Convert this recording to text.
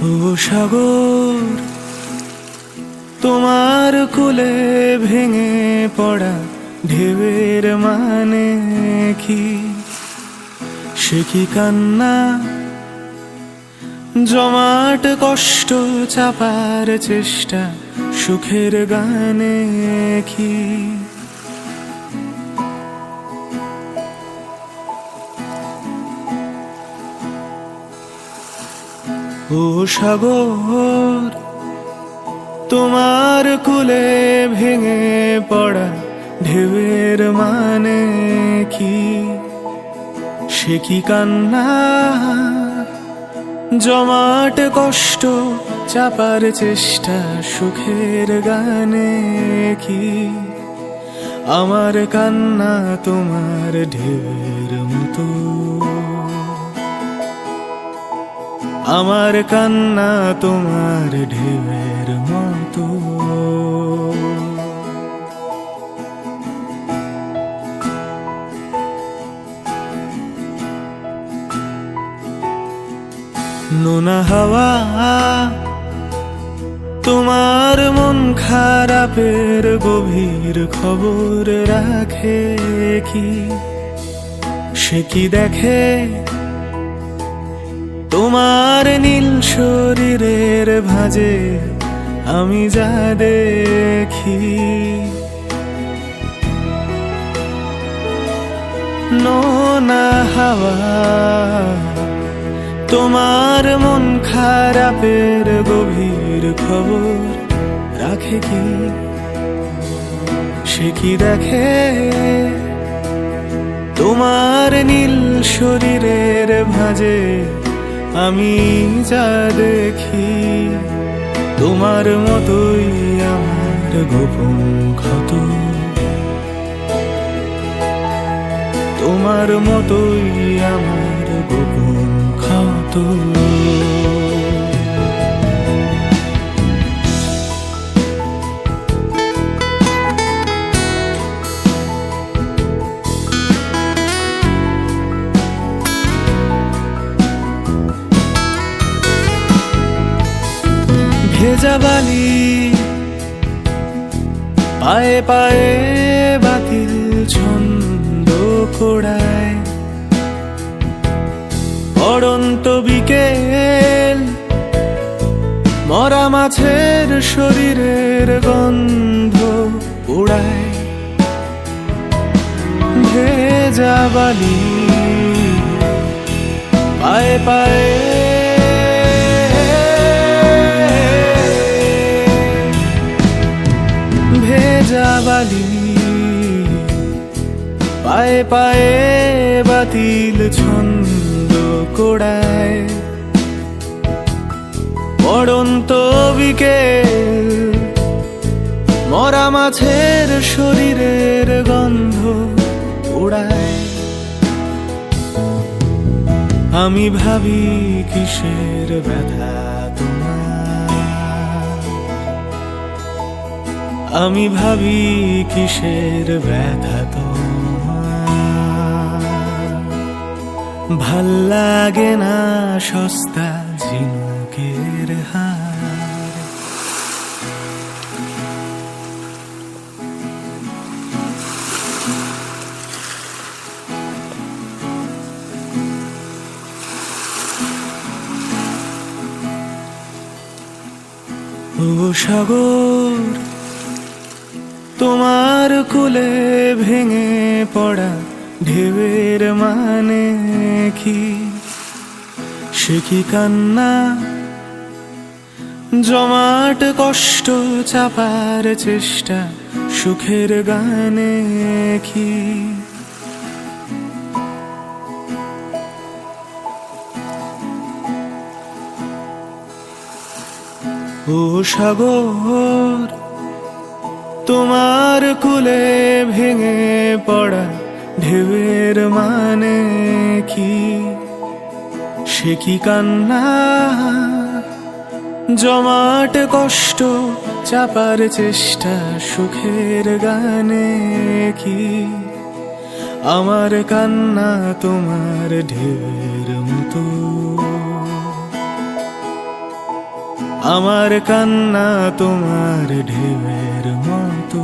ও সাগর, তোমার কোলে ভেঙে পড়া ঢেউয়ের মানে কি? সে কি কান্না, জমাট কষ্ট চাপার চেষ্টা সুখের গানে কি? ও সাগর, তোমার কোলে ভেঙে পড়া ঢেউয়ের মানে কি? সে কি কান্না, জমাট কষ্ট চাপার চেষ্টা সুখের গানে কি? আমার কান্না তোমার ঢেউয়ের মতো, আমার কান্না তোমার ঢেউয়ের মতো। নোনা হাওয়া তোমার মন খারাপের গভীর খবর রাখে কি? সে কি দেখে তোমার নীল শরীরের ভাঁজে আমি যা দেখি? নোনা হাওয়া তোমার মন খারাপের গভীর খবর রাখে কি? সে কি দেখে তোমার নীল শরীরের ভাঁজে আমি যা দেখি? তোমার মতোই আমার গোপন ক্ষত, তোমার মতোই আমার গোপন ক্ষত। ভেজা বালি পায়ে পায়ে বাতিল ছন্দ কোড়ায়, পড়ন্ত বিকেল মরা মাছের শরীরের গন্ধ উড়ায়। ভেজা বালি পায়ে পায়ে ভেজা বালি পায়ে পায়ে বাতিল ছন্দ কোড়ায়, পড়ন্ত বিকেল মরা মাছের শরীরের গন্ধ উড়ায়। আমি ভাবি কিসের ব্যথা তোমার, আমি ভাবি কিসের ব্যথা তোমার। ভাল লাগে না সস্তা ঝিনুকের হার, ও সাগর, তোমার কোলে ভেঙে পড়া ঢেউয়ের মানে কি? সে কি কান্না, জমাট কষ্ট চাপার চেষ্টা সুখের গানে কি? ও সাগর, তোমার কোলে ভেঙে পড়া ঢেউয়ের মানে কি? সে কি কান্না, জমাট কষ্ট চাপার চেষ্টা সুখের গানে কি? আমার কান্না তোমার ঢেউয়ের মতো, আমার কান্না তোমার ঢেউয়ের মতো।